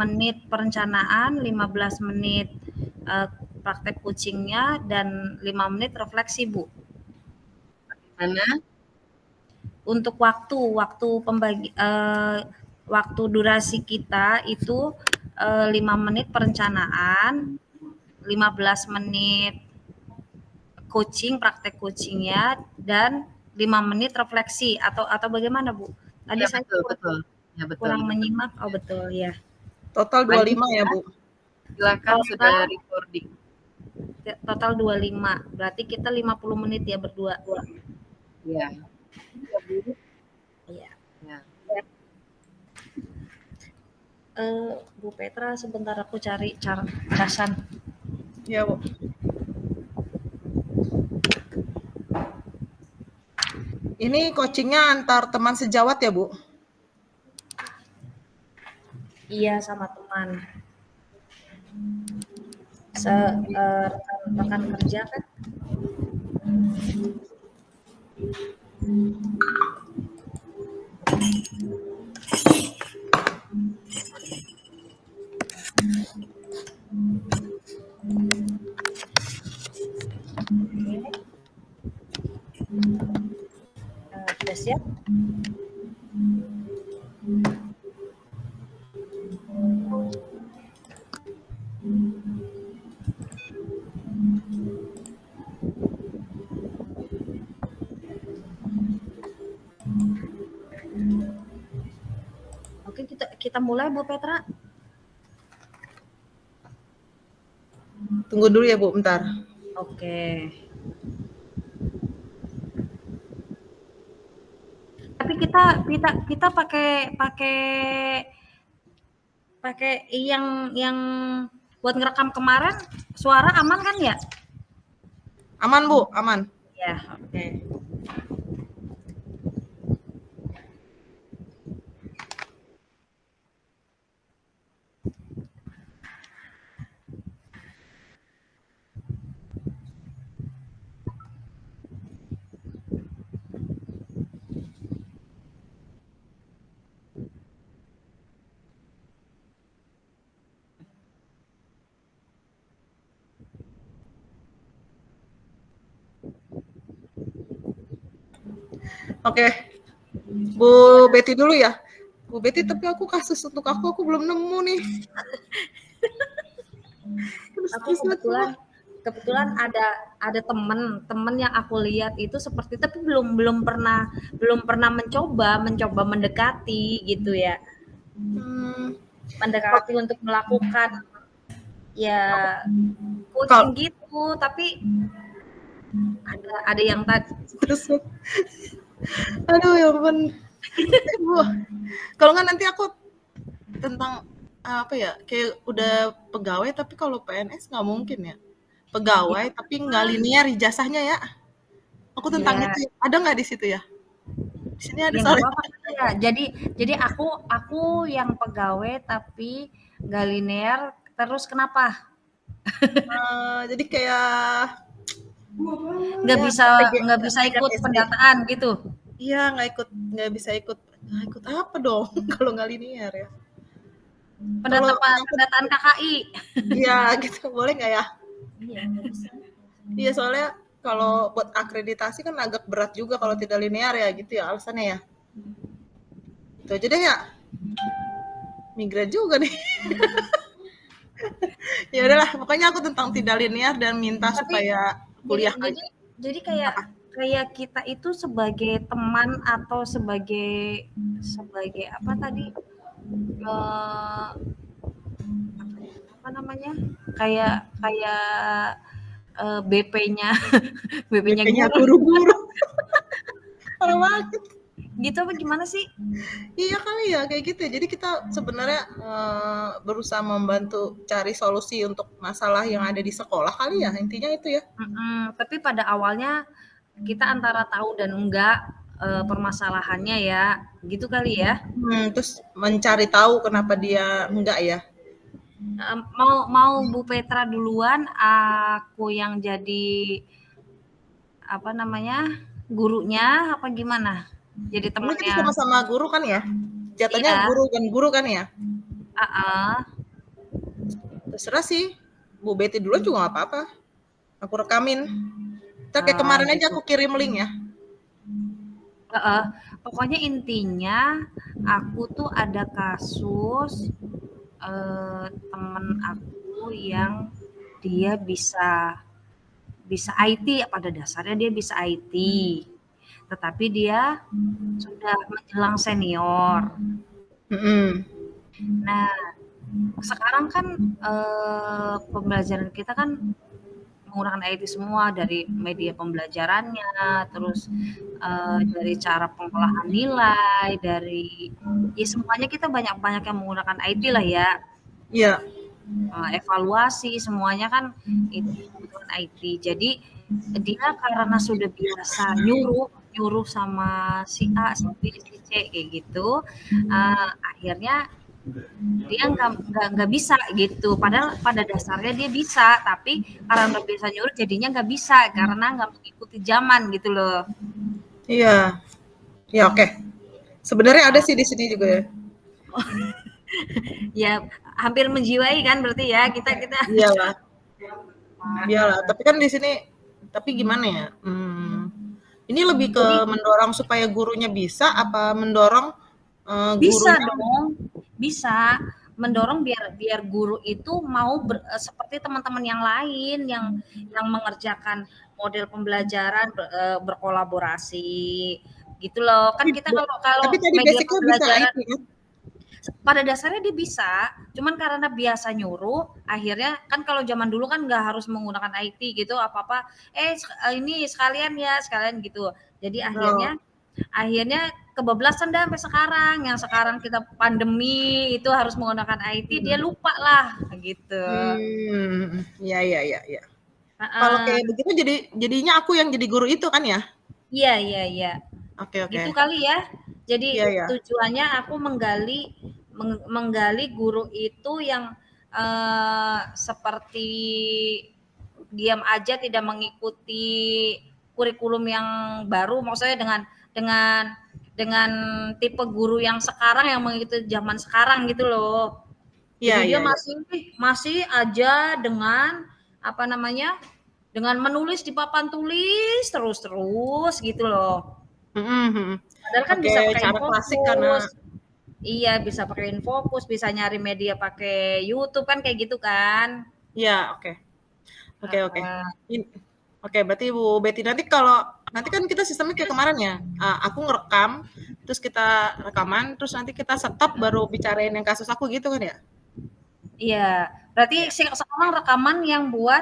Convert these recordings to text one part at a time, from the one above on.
menit perencanaan, 15 menit praktek coachingnya, dan 5 menit refleksi, Bu. Mana? Untuk waktu durasi kita itu 5 menit perencanaan, 15 menit coaching, praktek coachingnya, dan 5 menit refleksi atau bagaimana, Bu? Tadi Iya, saya betul. Ya, betul. kurang menyimak. Oh, betul ya. Total 25 ya, Bu. Silakan sudah recording. Total 25. Berarti kita 50 menit ya berdua. Iya. Iya. Ya. Bu Petra, sebentar aku cari casan. Ya, Bu. Ini coachingnya antar teman sejawat ya, Bu? Iya, sama teman. Rekan kerja kan? Sudah siap? Oke, kita mulai, Bu Petra. Tunggu dulu ya, Bu, bentar. Oke. Tapi kita pakai yang buat ngerekam kemarin, suara aman kan ya? Aman, Bu, aman. Ya, oke. Oke. Bu Betty dulu ya. Bu Betty, tapi aku kasus untuk aku belum nemu nih. Aku kebetulan ada temen yang aku lihat itu seperti, tapi belum pernah mencoba mendekati gitu ya. Mendekati untuk melakukan ya coaching gitu, tapi ada yang tadi terus aduh ya ampun. Bu, kalau nggak nanti aku tentang apa ya, kayak udah pegawai tapi kalau PNS nggak mungkin ya. Pegawai tapi nggak linear ijazahnya ya. Aku tentang itu ada nggak di situ ya? Di sini ada soalnya. Ya, jadi aku yang pegawai tapi nggak linear, terus kenapa? Jadi kayak nggak bisa ikut pendataan gitu. Iya, nggak bisa ikut apa dong kalau nggak linear ya? Pendataan KKI. Iya, gitu. Boleh nggak ya? Iya, nggak bisa. Iya, soalnya kalau buat akreditasi kan agak berat juga kalau tidak linear ya, gitu ya alasannya ya. Itu aja deh ya. Migran juga nih. Ya udahlah, pokoknya aku tentang tidak linear dan minta supaya kuliah. Jadi kayak kita itu sebagai teman atau sebagai apa tadi? Apa namanya? Kayak BP-nya guru-guru. Parah banget. Gitu apa gimana sih? Iya kali ya kayak gitu. Jadi kita sebenarnya berusaha membantu cari solusi untuk masalah yang ada di sekolah kali ya, intinya itu ya. Tapi pada awalnya kita antara tahu dan enggak permasalahannya ya, gitu kali ya. Terus mencari tahu kenapa dia enggak ya. Mau Bu Petra duluan, aku yang jadi apa namanya gurunya apa gimana? Jadi temannya. Ini kita sama-sama guru kan ya? Jatuhnya guru dan guru kan ya? Terserah sih. Bu Betty dulu juga nggak apa-apa. Aku rekamin. Ntar kayak kemarin aja gitu. aku kirim link ya. Pokoknya intinya aku tuh ada kasus temen aku yang dia bisa IT, pada dasarnya dia bisa IT, tetapi dia sudah menjelang senior. Nah, sekarang kan pembelajaran kita kan menggunakan IT semua, dari media pembelajarannya, terus dari cara pengolahan nilai, dari ya semuanya kita banyak yang menggunakan IT lah ya. Iya. Evaluasi semuanya kan itu menggunakan IT. Jadi dia karena sudah biasa nyuruh sama si A, si B, si C kayak gitu, akhirnya dia nggak bisa gitu. Padahal pada dasarnya dia bisa, tapi karena nggak bisa nyuruh jadinya nggak bisa karena nggak mengikuti zaman gitu loh. Iya. Ya oke. Sebenarnya ada sih di sini juga ya. Ya hampir menjiwai kan berarti ya kita. Iyalah. Tapi kan di sini, tapi gimana ya? Ini lebih ke mendorong supaya gurunya bisa, apa mendorong bisa gurunya? dong, bisa mendorong biar guru itu mau seperti teman-teman yang lain yang mengerjakan model pembelajaran, berkolaborasi gitu loh. Kan kita kalau Tapi tadi media basicnya bisa pembelajaran IT kan? pada dasarnya dia bisa, cuman karena biasa nyuruh, akhirnya kan kalau zaman dulu kan nggak harus menggunakan IT gitu, apa-apa, ini sekalian gitu. Jadi akhirnya kebablasan dah sampai sekarang. Yang sekarang kita pandemi itu harus menggunakan IT, dia lupa lah gitu. Iya. Kalau kayak begitu jadinya aku yang jadi guru itu kan ya? Iya. Oke. Gitu kali ya. Jadi Iya. tujuannya aku menggali guru itu yang seperti diam aja tidak mengikuti kurikulum yang baru, maksudnya dengan tipe guru yang sekarang yang mengikuti zaman sekarang gitu loh. Jadi dia masih aja dengan dengan menulis di papan tulis terus gitu loh. Padahal kan bisa pakai cara klasik karena Iya, bisa pakai InFocus, bisa nyari media pakai YouTube kan kayak gitu kan. Iya, oke. Oke, berarti Bu Betty nanti kan kita sistemnya kayak kemarin ya. Aku ngerekam, terus kita rekaman, terus nanti kita stop baru bicarain yang kasus aku gitu kan ya? Iya, berarti sekarang rekaman yang buat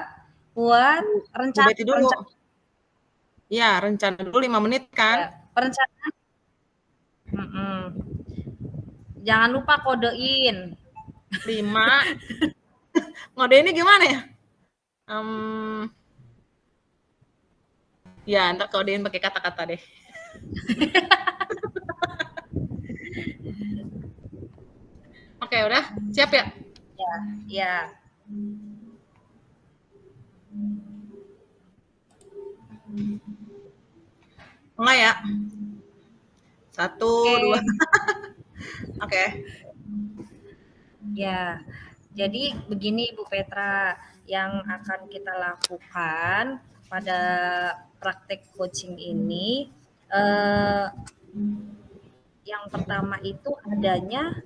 rencana. Bu Betty dulu. Iya, rencana dulu 5 menit kan? Ya, perencanaan. Jangan lupa kodein. 5. Ngodeinnya gimana ya? Ya, ntar kodein pakai kata-kata deh. Oke, udah siap ya? Ya. Enggak ya? 1, 2. Oke. Ya, jadi begini Bu Petra, yang akan kita lakukan pada praktek coaching ini, yang pertama itu adanya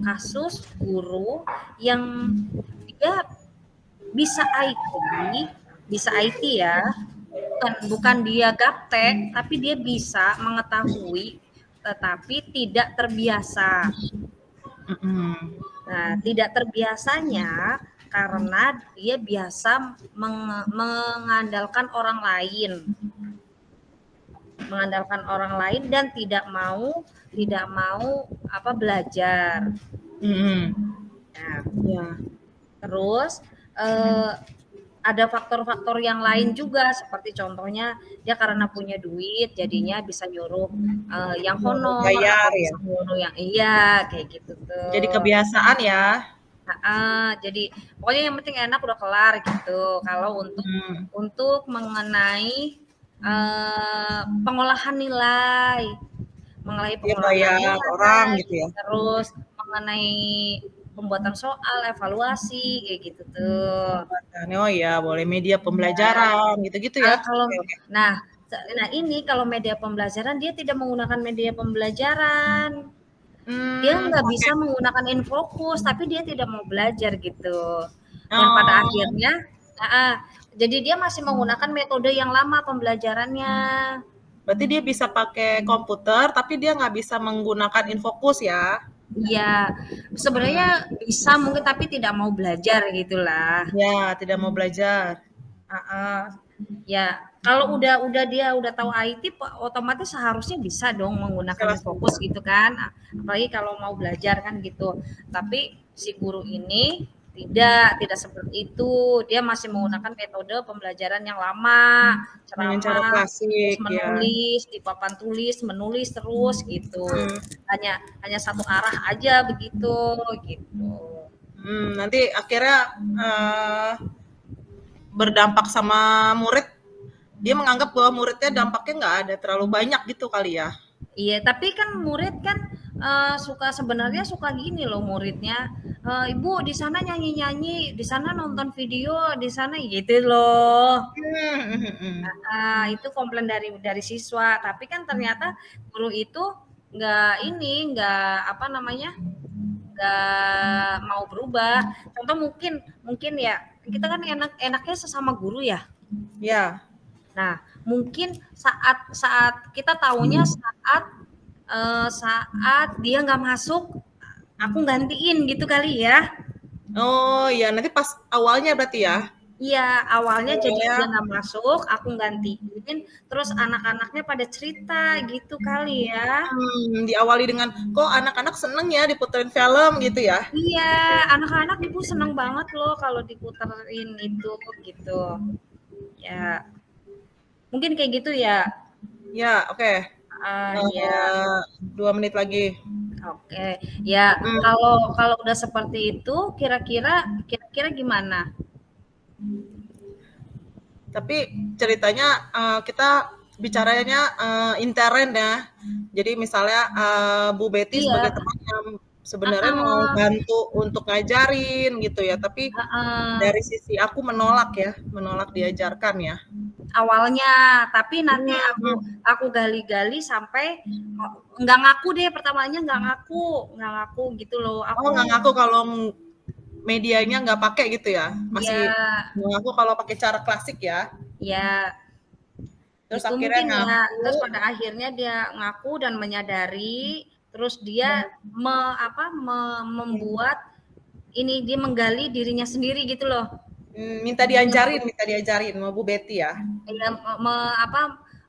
kasus guru yang dia bisa IT ya, bukan dia gaptek, tapi dia bisa mengetahui tetapi tidak terbiasa. Nah, tidak terbiasanya karena dia biasa mengandalkan orang lain dan tidak mau belajar. Nah, terus ada faktor-faktor yang lain juga, seperti contohnya dia karena punya duit jadinya bisa nyuruh yang honor, bayar atau bisa nyuruh yang kayak gitu tuh. Jadi kebiasaan ya. Jadi pokoknya yang penting enak udah kelar gitu. Kalau untuk mengenai pengolahan nilai, bayar orang gitu ya. terus mengenai pembuatan soal, evaluasi kayak gitu tuh. Oh iya, boleh media pembelajaran gitu-gitu ya. Kalau Oke, oke. nah ini kalau media pembelajaran dia tidak menggunakan media pembelajaran. Dia nggak Oke. bisa menggunakan infocus, tapi dia tidak mau belajar gitu. Dan pada Oh, akhirnya, jadi dia masih menggunakan metode yang lama pembelajarannya. berarti dia bisa pakai komputer, tapi dia nggak bisa menggunakan infocus ya? Iya, sebenarnya bisa mungkin tapi tidak mau belajar gitulah. Ya, tidak mau belajar. Ya, kalau udah dia udah tahu IT, otomatis seharusnya bisa dong menggunakan Bisa infocus gitu kan. Apalagi kalau mau belajar kan gitu. Tapi si guru ini tidak seperti itu. Dia masih menggunakan metode pembelajaran yang lama, dengan cara ceramah, terus klasik ya. menulis di papan tulis, menulis terus gitu. Hmm. Hanya satu arah aja begitu gitu. Nanti akhirnya berdampak sama murid. Dia menganggap bahwa muridnya dampaknya nggak ada terlalu banyak gitu kali ya. Iya, tapi kan murid kan sebenarnya suka gini loh muridnya. Ibu di sana nyanyi-nyanyi, di sana nonton video, di sana gitu loh. Itu komplain dari siswa. Tapi kan ternyata guru itu nggak apa namanya, nggak mau berubah. Contoh mungkin ya kita kan enaknya sesama guru ya. Ya. Nah, mungkin saat kita taunya saat dia nggak masuk, aku gantiin gitu kali ya. Oh iya, nanti pas awalnya berarti ya? Iya, awalnya jadi Ya. dia nggak masuk, aku gantiin, terus anak-anaknya pada cerita gitu kali ya. Diawali dengan, kok anak-anak seneng ya diputerin film gitu ya? Iya, anak-anak ibu seneng banget loh kalau diputerin itu gitu. Ya, mungkin kayak gitu ya. Ya, oke. Ya. 2 menit lagi. Oke, ya kalau udah seperti itu kira-kira gimana? Tapi ceritanya kita bicaranya intern ya. Jadi misalnya Bu Betty Iya, sebagai teman yang sebenarnya mau bantu untuk ngajarin gitu ya, tapi dari sisi aku menolak diajarkan ya. awalnya, tapi nanti aku gali-gali sampai nggak ngaku deh, pertamanya nggak ngaku gitu loh. Nggak ngaku kalau medianya nggak pakai gitu ya, masih ngaku kalau pakai cara klasik ya. Ya, Terus itu akhirnya mungkin ngaku. ya. Terus pada akhirnya dia ngaku dan menyadari, terus dia membuat ini, dia menggali dirinya sendiri gitu loh. Minta diajarin sama Bu Betty ya. Ya,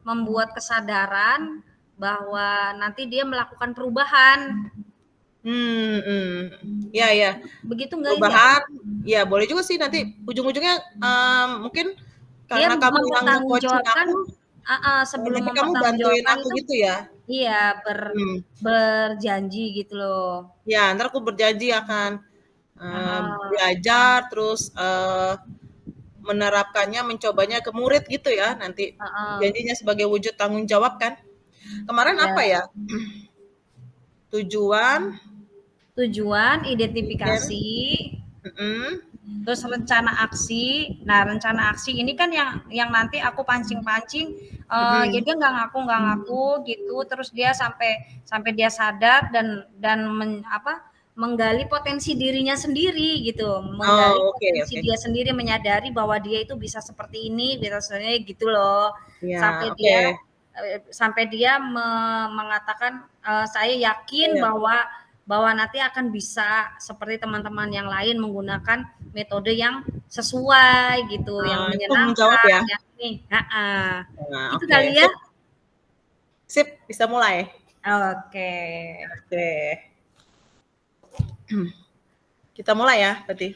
membuat kesadaran bahwa nanti dia melakukan perubahan. Ya. Begitu nggak Perubahan, ya boleh juga sih nanti ujung-ujungnya mungkin karena kamu yang nge-coaching aku, sebelum nanti kamu bantuin aku itu, gitu ya? Iya, berjanji gitu loh. Ya, ntar aku berjanji akan belajar, terus menerapkannya, mencobanya ke murid gitu ya nanti. Janjinya sebagai wujud tanggung jawab kan. Kemarin apa ya? Tujuan, identifikasi, terus rencana aksi. Nah, rencana aksi ini kan yang nanti aku pancing-pancing. Ya dia nggak ngaku gitu. Terus dia sampai dia sadar dan menggali potensi dirinya sendiri gitu, menggali potensi dia sendiri, menyadari bahwa dia itu bisa seperti ini, biasanya gitu loh. Ya, sampai dia mengatakan saya yakin bahwa nanti akan bisa seperti teman-teman yang lain menggunakan metode yang sesuai gitu, yang menyenangkan. Itu menjawab ya. Itu kali ya. Sip, bisa mulai. Oke. Kita mulai ya, berarti.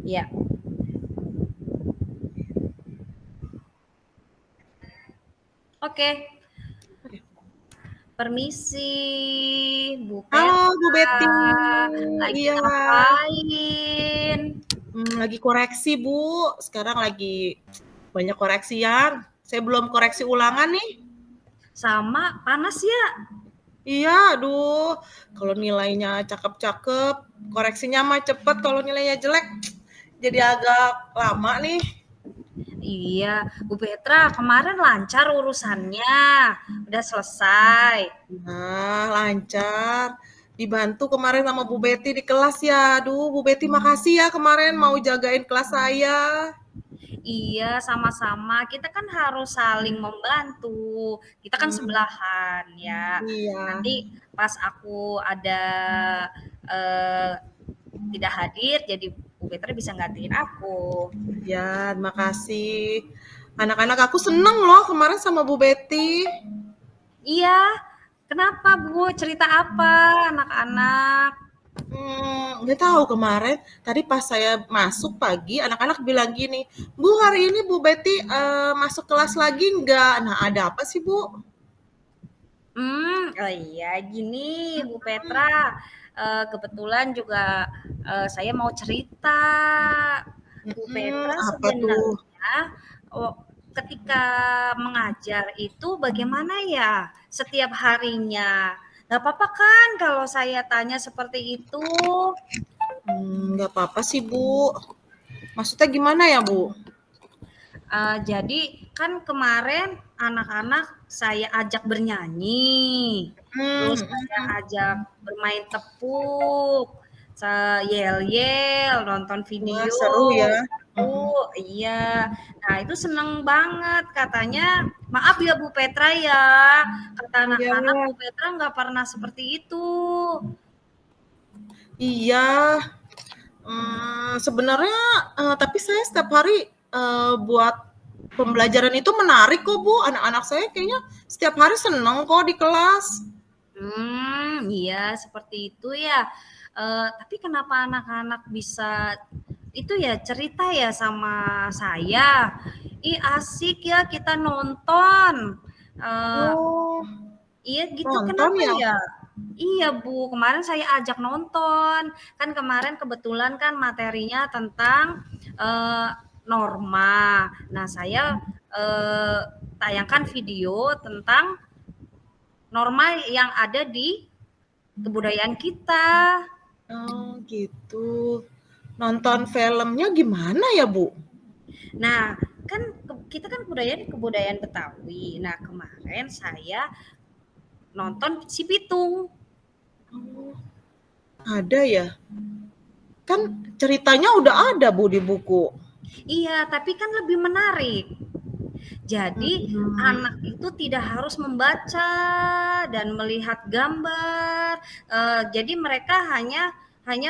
Iya. Oke. Permisi, Bu Peta. Halo, Bu Betty. Lagi ngapain? Lagi koreksi, Bu. Sekarang lagi banyak koreksian. Saya belum koreksi ulangan nih. Sama, panas ya? Iya, aduh, kalau nilainya cakep-cakep, koreksinya mah cepet, kalau nilainya jelek, jadi agak lama nih. Iya, Bu Petra, kemarin lancar urusannya, udah selesai. Nah, lancar. Dibantu kemarin sama Bu Betty di kelas ya. Aduh, Bu Betty makasih ya kemarin mau jagain kelas saya. Iya, sama-sama. Kita kan harus saling membantu. Kita kan Hmm, sebelahan ya. iya. Nanti pas aku ada eh, tidak hadir, jadi Bu Petra bisa gantiin aku. Ya, makasih. Anak-anak aku seneng loh kemarin sama Bu Betty. Iya, kenapa Bu? Cerita apa anak-anak? Nggak tahu kemarin. Tadi pas saya masuk pagi, anak-anak bilang gini, Bu hari ini Bu Betty masuk kelas lagi nggak? Nah ada apa sih Bu? Oh iya, gini Bu Petra, kebetulan juga saya mau cerita. Bu Petra Apa tuh? sebenarnya oh, ketika mengajar itu bagaimana ya setiap harinya? Gak apa-apa kan kalau saya tanya seperti itu? Nggak apa-apa sih Bu. Maksudnya gimana ya Bu? Jadi kan kemarin anak-anak saya ajak bernyanyi, terus saya Hmm, ajak bermain tepuk, yel-yel, nonton wah video, seru ya. seru, iya. Nah itu seneng banget katanya. Maaf ya Bu Petra ya, kata Iya, anak-anak iya. Bu Petra nggak pernah seperti itu. Iya. Sebenarnya tapi saya setiap hari buat pembelajaran itu menarik kok Bu. Anak-anak saya kayaknya setiap hari seneng kok di kelas. Iya seperti itu ya. Tapi kenapa anak-anak bisa itu ya cerita ya sama saya? Ih asik ya kita nonton. Eh, Oh, iya gitu nonton kenapa ya? ya? Iya Bu, kemarin saya ajak nonton. Kan kemarin kebetulan kan materinya tentang eh, norma. Nah saya eh, tayangkan video tentang norma yang ada di kebudayaan kita. Oh, gitu. Nonton filmnya gimana ya, Bu? Nah, kan kita kan kebudayaan Betawi. Nah, kemarin saya nonton si Pitung. Oh, ada ya? Kan ceritanya udah ada, Bu, di buku. Iya, tapi kan lebih menarik. Jadi Hmm. anak itu tidak harus membaca dan melihat gambar. Jadi mereka hanya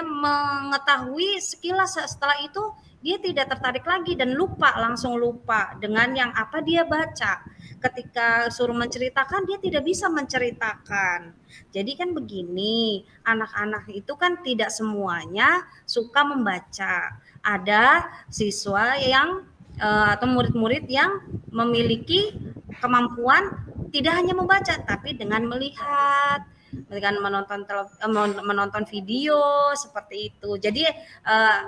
mengetahui sekilas. Setelah itu dia tidak tertarik lagi dan langsung lupa dengan yang apa dia baca. Ketika suruh menceritakan dia tidak bisa menceritakan. Jadi kan begini, anak-anak itu kan tidak semuanya suka membaca. Ada siswa yang atau murid-murid yang memiliki kemampuan tidak hanya membaca tapi dengan melihat, dengan menonton video seperti itu. Jadi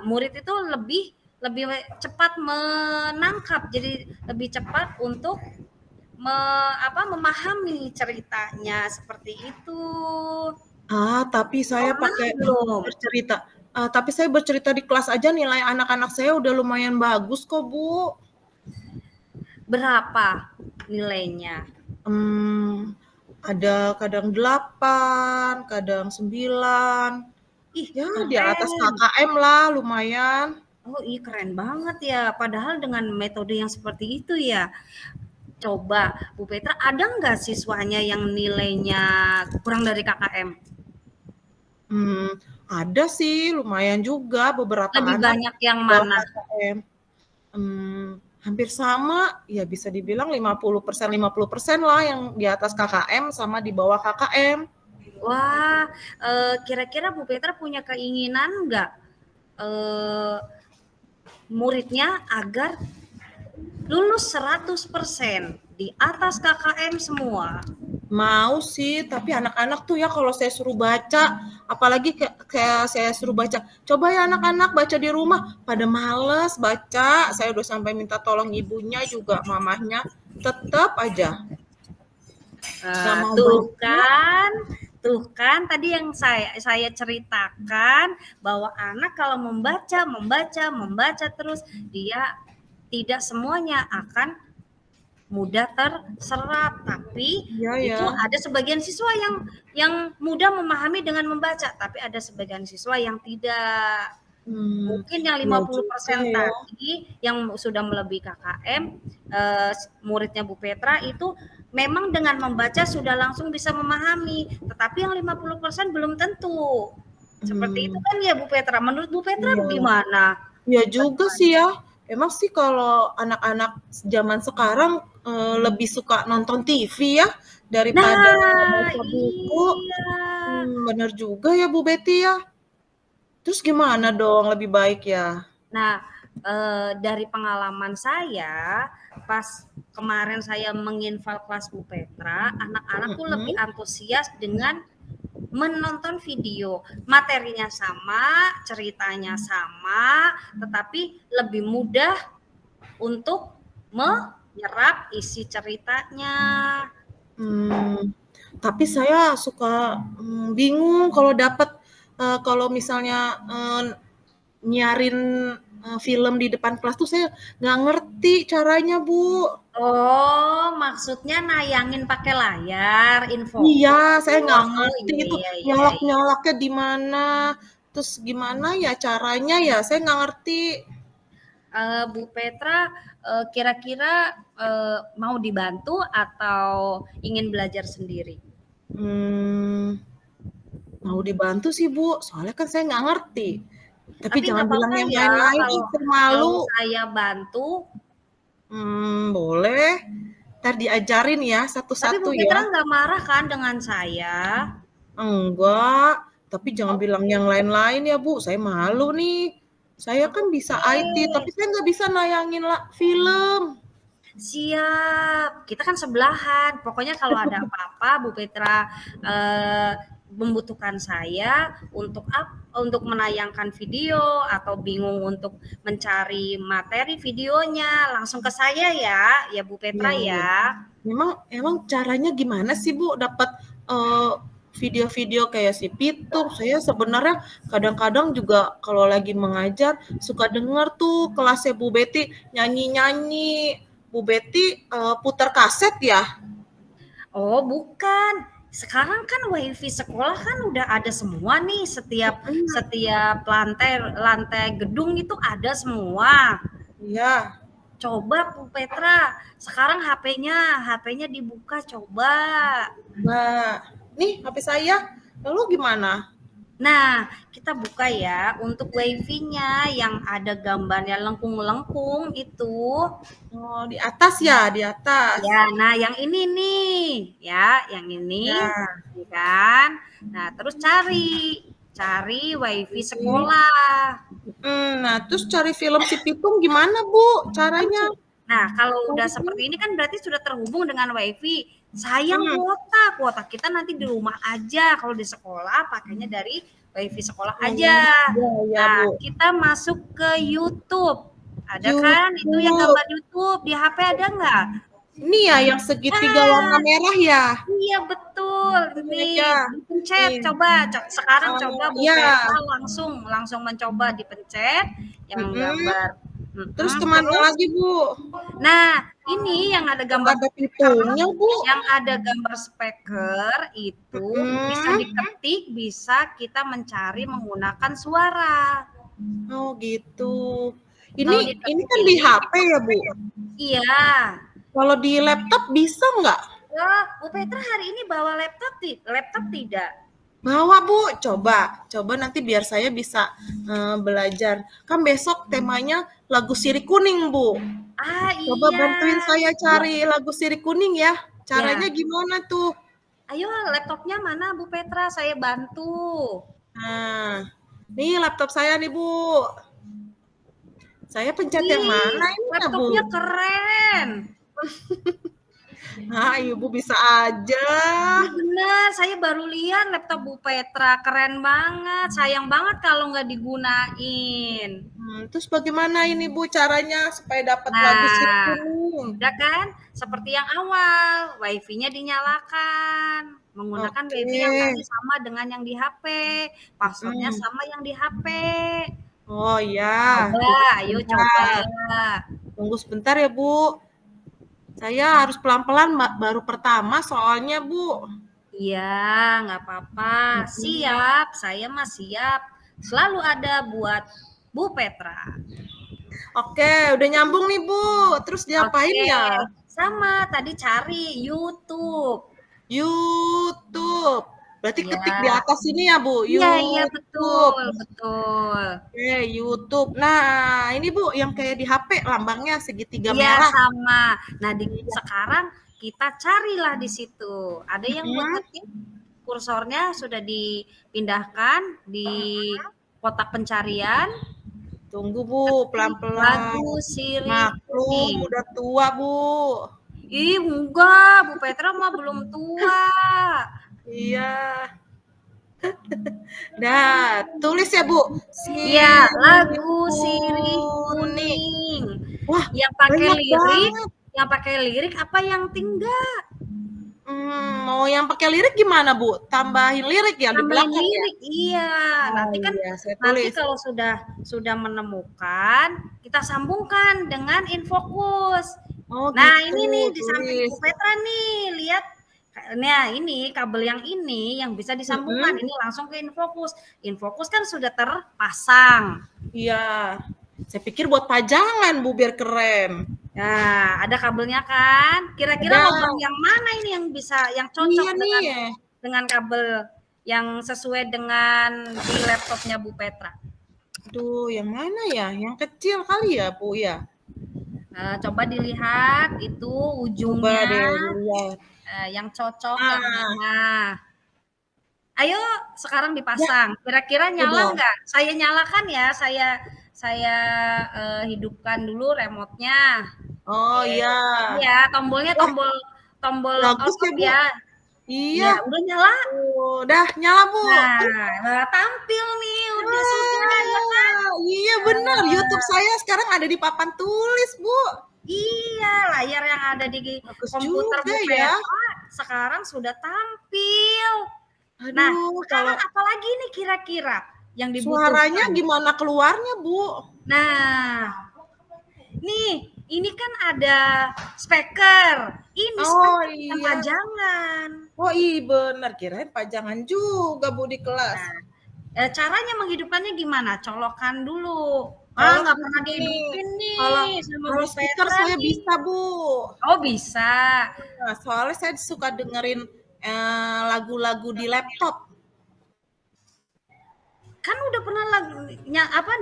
murid itu lebih lebih cepat menangkap, jadi lebih cepat untuk memahami ceritanya seperti itu. Tapi saya Pernah pakai belum? bercerita. Tapi saya bercerita di kelas aja nilai anak-anak saya udah lumayan bagus kok, Bu. Berapa nilainya? Hmm, ada kadang 8, kadang 9. Ih, Ya, di atas keren. KKM lah, lumayan. Oh iya keren banget ya. Padahal dengan metode yang seperti itu ya. Coba Bu Petra ada nggak siswanya yang nilainya kurang dari KKM? Hmm, ada sih, lumayan juga beberapa Lebih anak banyak yang di bawah mana? KKM. Hampir sama, ya bisa dibilang 50% lah yang di atas KKM sama di bawah KKM. Wah, kira-kira Bu Petra punya keinginan nggak muridnya agar lulus 100% di atas KKM semua? Mau sih, tapi anak-anak tuh ya kalau saya suruh baca, apalagi kayak saya suruh baca, coba ya anak-anak baca di rumah, pada males baca, saya udah sampai minta tolong ibunya juga, mamahnya, tetap aja. Nggak mau Tuh baca. kan tadi yang saya ceritakan bahwa anak kalau membaca terus dia tidak semuanya akan mudah terserap, tapi Iya itu ya. ada sebagian siswa yang mudah memahami dengan membaca, tapi ada sebagian siswa yang tidak. Mungkin yang Iya juga 50% ya. tadi yang sudah melebihi KKM, muridnya Bu Petra itu memang dengan membaca sudah langsung bisa memahami, tetapi yang 50% belum tentu. Seperti itu Hmm, kan ya Bu Petra. Menurut Bu Petra iya. gimana? Iya juga sih ya. Emang sih kalau anak-anak zaman sekarang lebih suka nonton TV ya daripada Nah, baca buku. iya. Bener juga ya Bu Betty ya. Terus gimana dong lebih baik ya? Nah, dari pengalaman saya, pas kemarin saya menginval kelas Bu Petra, anak-anak tuh lebih Mhm. antusias dengan menonton video. Materinya sama, ceritanya sama, tetapi lebih mudah untuk menyerap isi ceritanya. Tapi saya suka bingung kalau dapat kalau misalnya nyiarin film di depan kelas tuh saya nggak ngerti caranya Bu. Oh, maksudnya nayangin pakai layar, Iya, infokus. saya nggak Oh, ngerti itu iya, iya, iya. nyolok-nyoloknya di mana, terus gimana ya caranya ya, saya nggak ngerti. Bu Petra, kira-kira mau dibantu atau ingin belajar sendiri? Hmm, mau dibantu sih Bu, soalnya kan saya nggak ngerti. Tapi Tapi jangan nggak bilang apa-apa yang ya lain-lain, kalau saya malu. saya bantu. Boleh. Ntar diajarin ya Tapi satu-satu Bu ya. Petra nggak marah kan dengan saya? Enggak, tapi jangan Oke, bilang yang lain-lain ya Bu, saya malu nih. Saya kan bisa IT, tapi saya nggak bisa nayangin film. siap. Kita kan sebelahan. Pokoknya kalau ada apa-apa, Bu Petra eh, membutuhkan saya untuk menayangkan video atau bingung untuk mencari materi videonya, langsung ke saya ya Bu Iya, Petra iya. ya. Emang caranya gimana sih Bu dapat video-video kayak si Pitung? Saya sebenarnya kadang-kadang juga kalau lagi mengajar suka denger tuh kelasnya Bu Betty nyanyi-nyanyi. Bu Betty putar kaset ya? Oh, bukan. Sekarang kan WiFi sekolah kan udah ada semua nih, setiap Mm, setiap lantai lantai gedung itu ada semua. iya, Coba Bu Petra, sekarang HP-nya dibuka coba. Mbak. Nih HP saya. Lalu gimana? Nah, kita buka ya untuk WiFi-nya yang ada gambarnya lengkung-lengkung itu. Oh, di atas ya, di atas. Ya, nah yang ini nih, ya, yang ini, Ya. ya kan? Nah, terus cari WiFi Oke. sekolah. Nah, terus cari film si Pitung gimana Bu caranya? Nah, kalau udah Caranya? seperti ini kan berarti sudah terhubung dengan WiFi. Sayang Hmm. kuota kita nanti di rumah aja. Kalau di sekolah pakainya dari WiFi sekolah aja. Oh, iya ya Nah, Bu. kita masuk ke YouTube. Ada kan? Itu yang YouTube. gambar YouTube di HP ada nggak? Ini ya yang segitiga warna Ah, merah ya? iya betul. Iya Nih, ya. dipencet Nih. coba. Sekarang coba Bu Iya. Petra langsung mencoba dipencet yang Mm-mm. gambar. Terus kemana Terus, lagi Bu? nah ini yang ada Yang gambar ada speaker, Pitungnya Bu? yang ada gambar speaker itu bisa Mm-mm. diketik, bisa kita mencari menggunakan suara. Oh gitu. Kalau Ini diketik kan di ini, HP ya Bu? iya. Kalau di laptop bisa nggak? Wah, Bu Petra hari ini bawa laptop tidak? Bawa Bu, coba nanti biar saya bisa belajar. Kan besok temanya lagu Sirih Kuning Bu. Ah Coba iya, bantuin saya yuk cari lagu Sirih Kuning ya. Caranya ya. gimana tuh? Ayo laptopnya mana Bu Petra, saya bantu. Nah, nih laptop saya nih Bu. Saya pencet yang Wih, mana ini ya Bu? laptopnya keren. Nah, Ibu bisa aja. Iya bener, saya baru lihat laptop Bu Petra, keren banget. Sayang banget kalau nggak digunain. Terus bagaimana ini Bu caranya supaya dapat lagu Nah, Sirikuning? udah kan? Seperti yang awal, WiFi-nya dinyalakan. Menggunakan WiFi yang Oke. tadi sama dengan yang di HP. Password-nya Mhm. sama yang di HP. Oh ya, Coba, tunggu ayo coba. sebentar. Tunggu sebentar ya Bu. Saya harus pelan-pelan baru pertama soalnya Bu. Iya, nggak apa-apa. Siap, saya mah siap. Selalu ada buat Bu Petra. Oke, udah nyambung nih Bu. Terus diapain Oke, ya? sama tadi cari YouTube. YouTube. Berarti Iya, ketik di atas ini ya Bu, iya YouTube. betul, betul. Oke, YouTube. Nah, ini Bu yang kayak di HP lambangnya segitiga Iya merah. sama. Nah sekarang kita carilah di situ. Ada yang buat Mhm. ngetik, kursornya sudah dipindahkan di kotak pencarian. Tunggu Bu, pelan-pelan. Lagu Siri Maklum Kuning. udah tua Bu. Ih enggak, Bu Petra mah belum tua. Iya. Dah, tulis ya Bu. Iya, Siri lagu Siri Kuning. Kuning. Wah, Yang pakai banyak lirik, banget. yang pakai lirik apa yang tinggal? Mau yang pakai lirik gimana Bu? Tambahin lirik ya di Tambahin belakang ya? lirik, iya. Oh Nanti kan iya, saya nanti tulis. kalau sudah menemukan, kita sambungkan dengan Infokus. Oh Nah, gitu, ini nih di samping tulis. Bu Petra nih, lihat. Nah, ini kabel yang ini yang bisa disambungkan. Mhm. Ini langsung ke Infokus. Infokus kan sudah terpasang. Iya. Saya pikir buat pajangan Bu biar keren. Nah, ada kabelnya kan? Kira-kira Ada. lubang yang mana ini yang bisa yang cocok Iya nih. dengan kabel yang sesuai dengan di laptopnya Bu Petra? Aduh, yang mana ya? Yang kecil kali ya Bu ya? Coba dilihat itu Coba ujungnya deh dilihat. yang cocok yang Ah, mana. Ayo sekarang ya, dipasang. Kira-kira nyala udah. nggak? Saya nyalakan ya. Saya hidupkan dulu remote-nya. Oh iya. Iya, tombolnya Wah, tombol on bagus ya off Bu. ya. Iya. Iya, udah nyala. Udah nyala Bu. Nah, tampil nih, udah sudah ya kan? Iya benar. YouTube saya sekarang ada di papan tulis Bu. Iya, layar yang ada di Bagus komputer juga Bu ya. Petra sekarang sudah tampil. Nah, Aduh, sekarang kalau apalagi nih kira-kira yang suaranya dibutuhkan? gimana keluarnya Bu? Nah, nih, ini kan ada speaker. Ini Oh speaker bukan iya. pajangan. Oh iya benar. Kirain pajangan juga Bu di kelas. Nah, caranya menghidupkannya gimana? Colokan dulu. Kalau Nggak pernah ini, dihidupin kalau nih sama kalau Bu speaker Petra saya nih. bisa Bu. Oh bisa. Nah, soalnya saya suka dengerin lagu-lagu di laptop. Kan udah pernah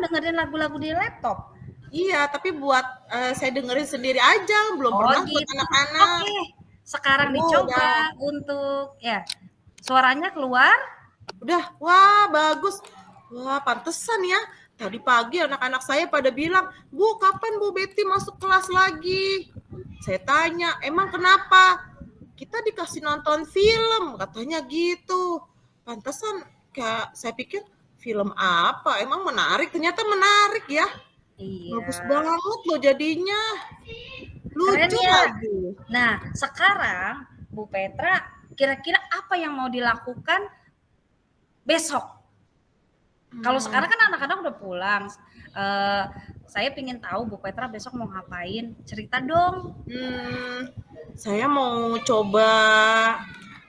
dengerin lagu-lagu di laptop. Iya, tapi buat saya dengerin sendiri aja, belum Oh pernah buat gitu. anak-anak. Oke. Sekarang Oh, dicoba untuk ya. Suaranya keluar. Udah, wah bagus. Wah, pantesan ya. Tadi pagi anak-anak saya pada bilang, Bu, kapan Bu Betty masuk kelas lagi? Saya tanya, emang kenapa? Kita dikasih nonton film, katanya gitu. Pantesan, kayak saya pikir film apa? Emang menarik? Ternyata menarik ya. Iya. Bagus banget loh jadinya. Keren Lucu ya. lagi. Nah, sekarang Bu Petra, kira-kira apa yang mau dilakukan besok? Kalau sekarang kan anak-anak udah pulang. Saya pengen tahu Bu Petra besok mau ngapain. Cerita dong. Saya mau coba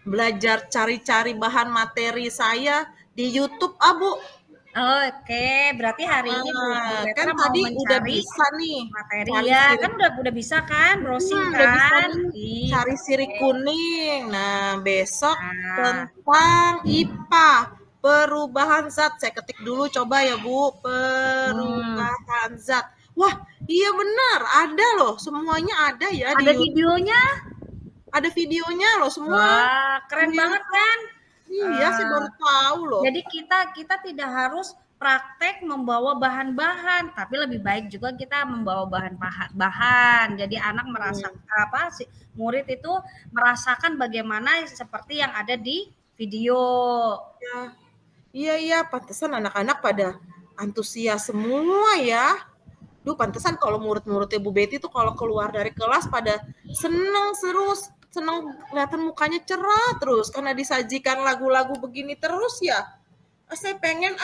belajar cari-cari bahan materi saya di YouTube, Bu. Oke, berarti hari ini Bu Petra Kan mau tadi udah mencari bisa nih materi cari ya, sirip, kan udah bisa kan browsing udah bisa kan? nih cari sirip kuning. Nah, besok Nah, tentang IPA, perubahan zat. Saya ketik dulu coba ya, Bu. Perubahan zat. Wah, iya benar, ada loh. Semuanya ada ya ada di YouTube. videonya? Ada videonya loh semua. Wah, keren Iya. banget kan? Iya, saya baru tahu loh. Jadi kita tidak harus praktek membawa bahan-bahan, tapi lebih baik juga kita membawa bahan-bahan. Jadi anak merasakan murid itu merasakan bagaimana seperti yang ada di video. Iya, pantesan anak-anak pada antusias semua ya. Duh, pantesan kalau murid-muridnya Bu Betty tuh kalau keluar dari kelas pada seneng terus, seneng kelihatan mukanya cerah terus karena disajikan lagu-lagu begini terus ya. Saya pengen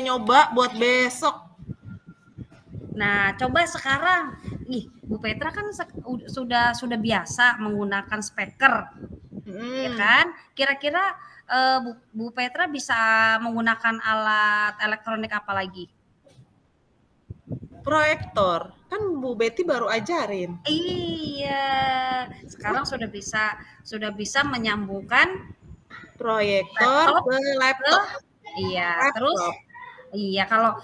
nyoba buat besok. Nah, coba sekarang, Bu Petra kan sudah biasa menggunakan speaker, ya kan? Kira-kira Bu Petra bisa menggunakan alat elektronik apa lagi? Proyektor. Kan Bu Betty baru ajarin. Iya, sekarang sudah bisa menyambungkan Proyektor laptop ke laptop. iya, terus iya kalau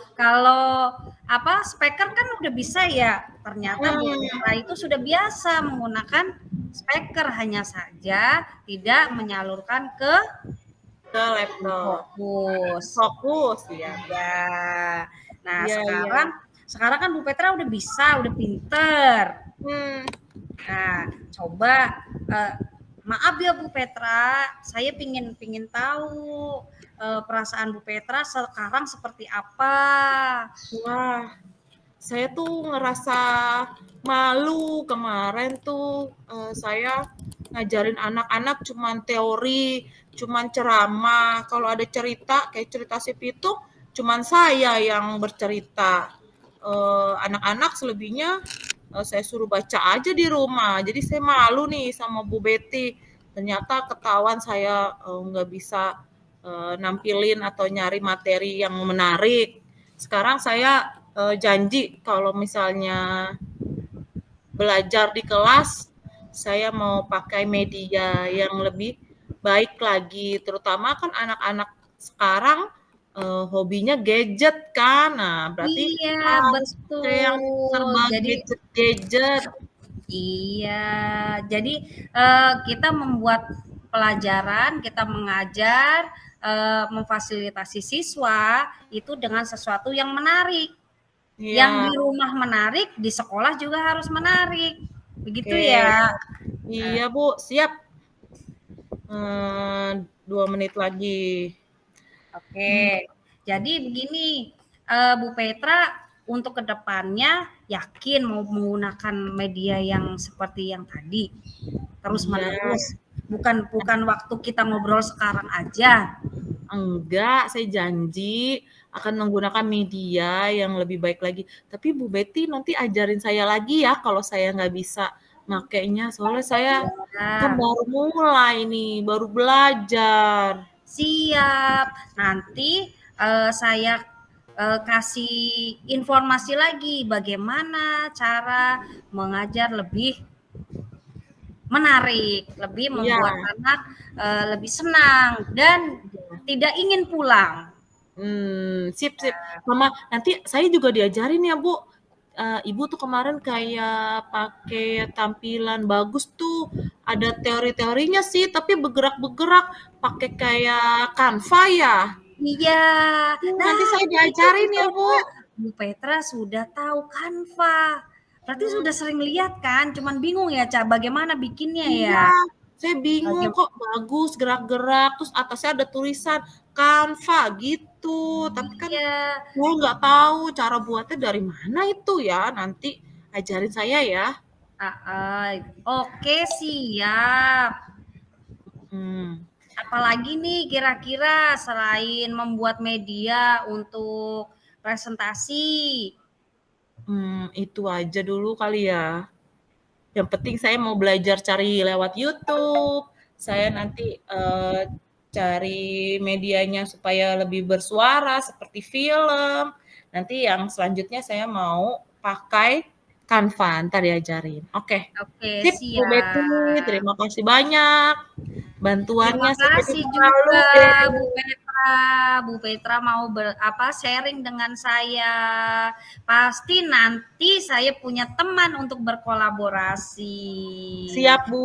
apa speaker kan udah bisa ya. Ternyata Bu Petra itu sudah biasa menggunakan speaker, hanya saja tidak menyalurkan ke laptop. Fokus ya. Ya. Nah, Iya, sekarang kan Bu Petra udah bisa, udah pinter. Nah, coba maaf ya Bu Petra, saya pingin tahu perasaan Bu Petra sekarang seperti apa. Wah, saya tuh ngerasa malu kemarin tuh saya ngajarin anak-anak cuman teori, cuman ceramah. Kalau ada cerita kayak cerita si Pitung, cuman saya yang bercerita. Anak-anak selebihnya saya suruh baca aja di rumah. Jadi saya malu nih sama Bu Betty. Ternyata ketahuan saya nggak bisa nampilin atau nyari materi yang menarik. Sekarang saya janji kalau misalnya belajar di kelas, saya mau pakai media yang lebih baik lagi. Terutama kan anak-anak sekarang hobinya gadget kan. Nah, berarti iya, betul. yang serba gadget. Iya, jadi kita membuat pelajaran, kita mengajar, memfasilitasi siswa itu dengan sesuatu yang menarik. Yang di rumah menarik, di sekolah juga harus menarik. Begitu ya. Iya Bu, siap. 2 menit lagi. Oke, jadi begini, Bu Petra untuk kedepannya yakin mau menggunakan media yang seperti yang tadi terus menerus, bukan waktu kita ngobrol sekarang aja. Enggak, saya janji akan menggunakan media yang lebih baik lagi. Tapi Bu Betty nanti ajarin saya lagi ya kalau saya nggak bisa makainya. Soalnya saya kan baru mulai nih, baru belajar. Siap. Nanti saya kasih informasi lagi bagaimana cara mengajar lebih menarik, lebih membuat anak lebih senang dan tidak ingin pulang. Sip. Mama, nanti saya juga diajarin ya, Bu. Ibu tuh kemarin kayak pakai tampilan bagus tuh. Ada teori-teorinya sih, tapi bergerak-bergerak pakai kayak Canva ya. Iya. Nanti saya diajarin ya, Bu. Bu Petra sudah tahu Canva. Berarti sudah sering lihat kan? Cuman bingung ya, Ca, bagaimana bikinnya ya? Saya bingung kok bagus gerak-gerak terus atasnya ada tulisan Canva gitu. Tapi kan gue nggak tahu cara buatnya dari mana itu ya. Nanti ajarin saya ya. Oke, siap. Apalagi nih kira-kira selain membuat media untuk presentasi? Itu aja dulu kali ya. Yang penting saya mau belajar cari lewat YouTube. Saya nanti cari medianya supaya lebih bersuara seperti film. Nanti yang selanjutnya saya mau pakai Canva, ntar diajarin. Oke. Sip, siap. Bu Betty, terima kasih banyak bantuannya. Terima kasih juga Bu Petra. Bu Petra mau sharing dengan saya. Pasti nanti saya punya teman untuk berkolaborasi. Siap, Bu.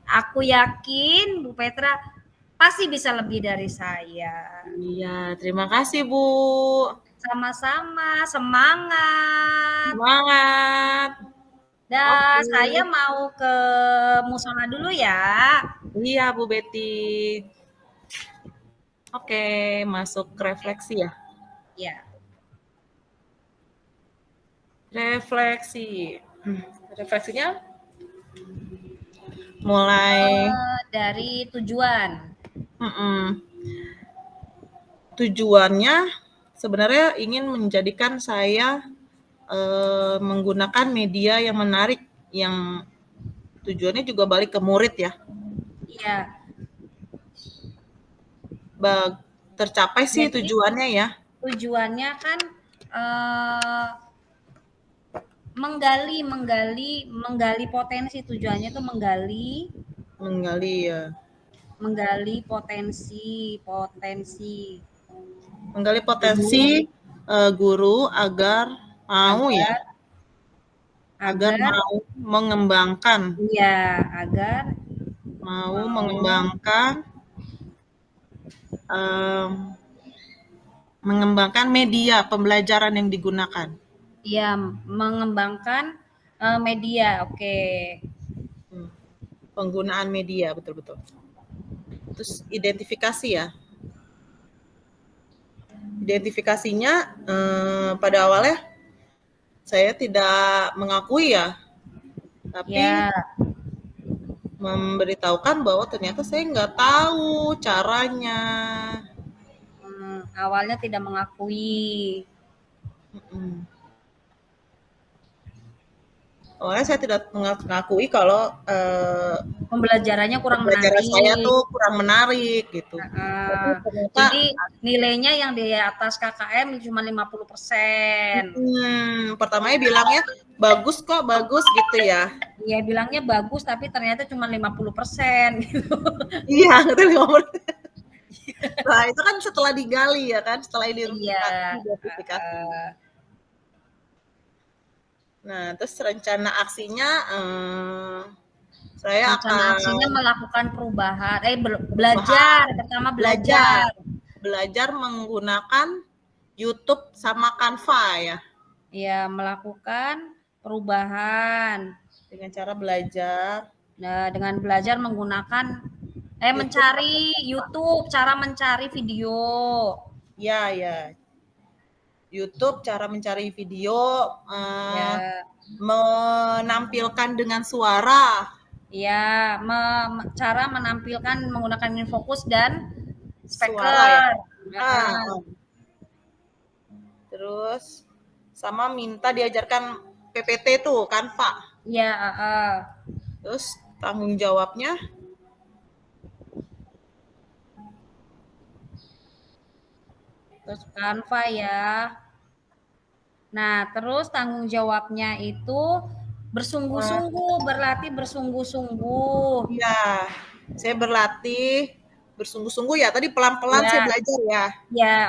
Aku yakin Bu Petra pasti bisa lebih dari saya. Iya, terima kasih Bu. Sama-sama, semangat. Semangat. Dan saya mau ke musola dulu ya. Iya Bu Betty. Oke, masuk refleksi ya. Ya. Refleksi. Refleksinya mulai Dari tujuan. Tujuannya sebenarnya ingin menjadikan saya menggunakan media yang menarik, yang tujuannya juga balik ke murid ya. Iya. Tercapai sih Jadi, tujuannya ya. tujuannya kan menggali potensi. Tujuannya tuh menggali Ya. potensi Menggali potensi guru agar mau agar mau mengembangkan. Iya, agar Mau mengembangkan media pembelajaran yang digunakan. Iya, mengembangkan media. Oke. Penggunaan media, betul-betul. Terus identifikasi ya. Identifikasinya pada awalnya saya tidak mengakui ya, tapi memberitahukan bahwa ternyata saya nggak tahu caranya. Awalnya tidak mengakui. Awalnya saya tidak mengakui kalau pembelajarannya kurang pembelajaran menarik. saya tuh kurang menarik gitu. Jadi nilainya yang di atas KKM cuma 50%. Pertamanya bilangnya bagus kok, bagus gitu ya. Iya, bilangnya bagus tapi ternyata cuma 50% gitu. Iya, itu 50%. Nah, itu kan setelah digali ya kan, setelah identifikasi. Nah, terus rencana aksinya saya aksinya melakukan perubahan, belajar, pertama belajar menggunakan YouTube sama Canva ya. Iya, melakukan perubahan dengan cara belajar. Nah, dengan belajar menggunakan mencari YouTube, cara mencari video. Ya. YouTube, cara mencari video, menampilkan dengan suara. Ya, cara menampilkan menggunakan infocus dan speaker. Terus sama minta diajarkan PPT tuh, Canva. Iya. Terus tanggung jawabnya terus Canva ya. Nah, terus tanggung jawabnya itu bersungguh-sungguh, berlatih bersungguh-sungguh. Iya, saya berlatih bersungguh-sungguh ya. Tadi pelan-pelan saya belajar ya. Ya.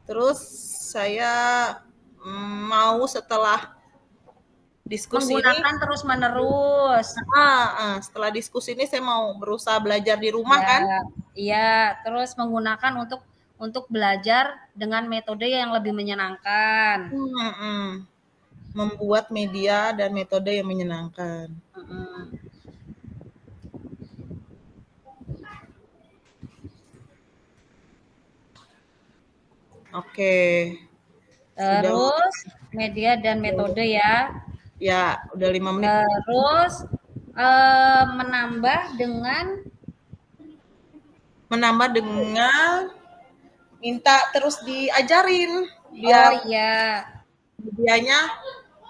Terus saya mau setelah diskusi menggunakan terus-menerus. Setelah diskusi ini saya mau berusaha belajar di rumah kan? Iya, terus menggunakan untuk belajar dengan metode yang lebih menyenangkan. Membuat media dan metode yang menyenangkan. Oke. Terus media dan metode ya. Ya, udah 5 menit. Terus menambah dengan minta terus diajarin biar medianya,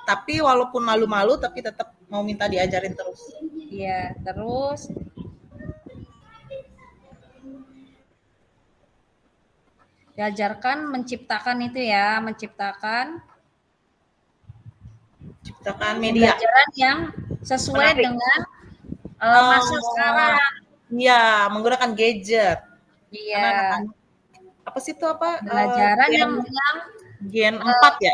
tapi walaupun malu-malu tapi tetap mau minta diajarin terus. Iya, terus diajarkan menciptakan itu ya, menciptakan media pembelajaran yang sesuai dengan masa sekarang. Iya, menggunakan gadget. Iya. Apa sih itu apa? Pelajaran yang Gen 4 ya?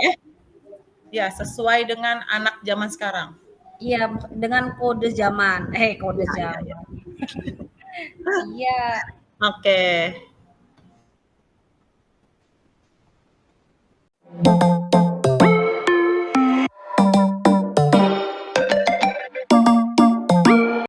Ya, sesuai dengan anak zaman sekarang. Iya, dengan kode zaman. Kode zaman. Iya. Oke.